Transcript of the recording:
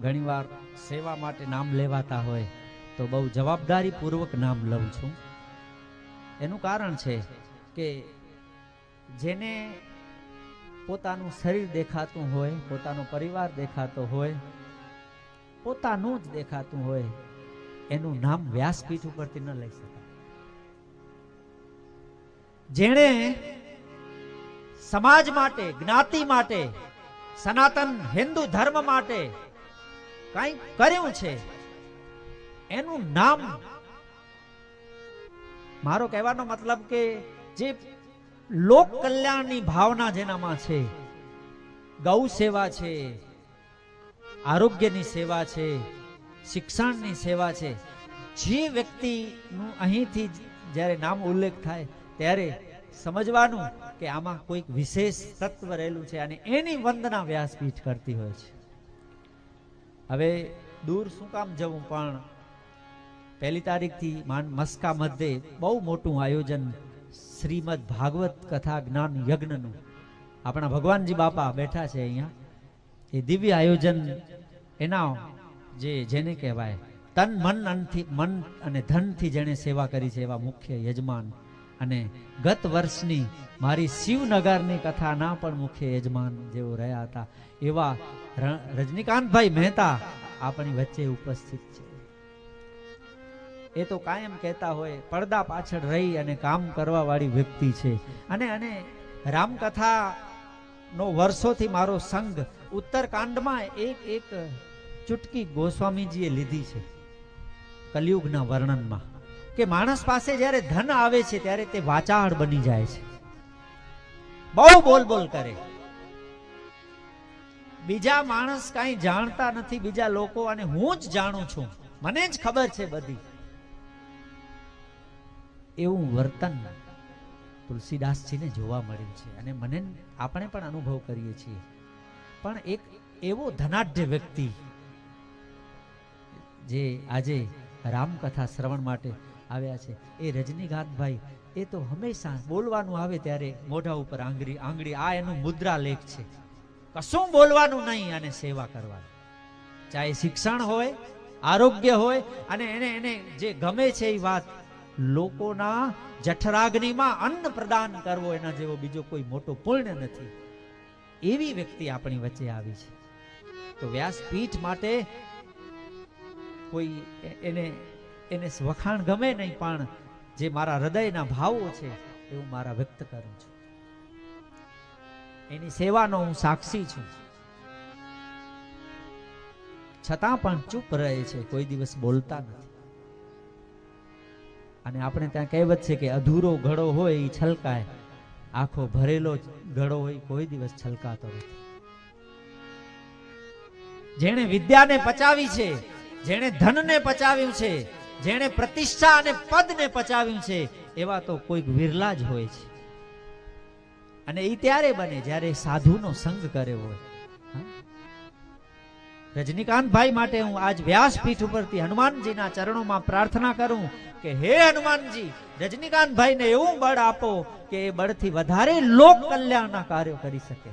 ઘણીવાર સેવા માટે નામ લેવાતા હોય તો બહુ જવાબદારી પૂર્વક નામ લઉં છું. એનું કારણ છે કે જેને પોતાનું શરીર દેખાતું હોય, પોતાનો પરિવાર દેખાતો હોય, પોતાનું જ દેખાતું હોય, એનું નામ વ્યાસપીઠ ઉપરથી ન લઈ શકાય. જેણે સમાજ માટે, જ્ઞાતિ માટે, સનાતન હિન્દુ ધર્મ માટે કંઈ કર્યું છે, એનું નામ, મારો કહેવાનો મતલબ કે જે લોક કલ્યાણની ભાવના જેનામાં છે, ગૌ સેવા છે, આરોગ્યની સેવા છે, શિક્ષણની સેવા છે, જે વ્યક્તિનું અહીંથી જ્યારે નામ ઉલ્લેખ થાય ત્યારે સમજવાનું કે આમાં કોઈક વિશેષ તત્વ રહેલું છે અને એની વંદના વ્યાસપીઠ કરતી હોય છે. હવે દૂર શું કામ જવું, પણ 1 તારીખથી મસ્કા મધ્યે બહુ મોટું આયોજન શ્રીમદ ભાગવત કથા જ્ઞાન યજ્ઞનું આપણા ભગવાનજી બાપા બેઠા છે અહીંયા. એ દિવ્ય આયોજન એના જેને કહેવાય તન મન અને ધનથી જેણે સેવા કરી છે એવા મુખ્ય યજમાન, અને ગત વર્ષની મારી શિવનગરની કથાના પણ મુખ્ય યજમાન જેઓ રહ્યા હતા એવા રજનીકાંતભાઈ મહેતા આપણી વચ્ચે ઉપસ્થિત છે. એ તો કાયમ કહેતા હોય પડદા પાછળ રહી અને કામ કરવા વાળી વ્યક્તિ છે. અને રામકથા નો વર્ષોથી મારો સંઘ ઉત્તરકાંડમાં એક ચુટકી ગોસ્વામીજીએ લીધી છે કલિયુગના વર્ણનમાં, કે માણસ પાસે જ્યારે ધન આવે છે ત્યારે તે વાચાળ બની જાય છે, બહુ બોલ કરે. બીજા માણસ કાંઈ જાણતા નથી, બીજા લોકો, અને હું જ જાણું છું, મને જ ખબર છે બધી, એવું વર્તન તુલસીદાસજીને જોવા મળ્યું છે અને મને આપણે પણ અનુભવ કરીએ છીએ. પણ એક એવો ધનાઢ્ય વ્યક્તિ જે આજે રામકથા શ્રવણ માટે આવ્યા છે, એ રજનીકાંતભાઈ, એ તો હંમેશા બોલવાનું આવે ત્યારે મોઢા ઉપર આંગળી, આ એનું મુદ્રા લેખ છે, કશું બોલવાનું નહીં અને સેવા કરવાની. ચાહે શિક્ષણ હોય, આરોગ્ય હોય, અને એને જે ગમે છે એ વાત, લોકોના જઠરાગ્નિમાં અન્ન પ્રદાન કરવો, એના જેવો બીજો કોઈ મોટો પુણ્ય નથી. એવી વ્યક્તિ આપણી વચ્ચે આવી છે. તો વ્યાસપીઠ માટે કોઈ એને વખાણ ગમે નહીં, પણ જે મારા હૃદયના ભાવો છે એ હું મારા વ્યક્ત કરું છું. એની સેવાનો હું સાક્ષી છું, છતાં પણ ચૂપ રહે છે, કોઈ દિવસ બોલતા નથી. અને આપણે ત્યાં કહેવત છે કે અધૂરો ઘડો હોય એ છલકાય, આખો ભરેલો ઘડો હોય કોઈ દિવસ છલકાતો નથી. જેણે વિદ્યાને પચાવી છે, જેણે ધનને પચાવ્યું છે, જેણે પ્રતિષ્ઠા અને પદને પચાવ્યું છે, એવા તો કોઈક વિરલા જ હોય છે. અને એ ત્યારે બને જ્યારે સાધુનો સંગ કર્યો હોય. રજનીકાંતભાઈ માટે હું આજ વ્યાસપીઠ ઉપરથી હનુમાનજીના ચરણોમાં પ્રાર્થના કરું કે હે હનુમાનજી, રજનીકાંતભાઈને એવું બળ આપો કે એ બળથી વધારે લોક કલ્યાણના કાર્યો કરી શકે.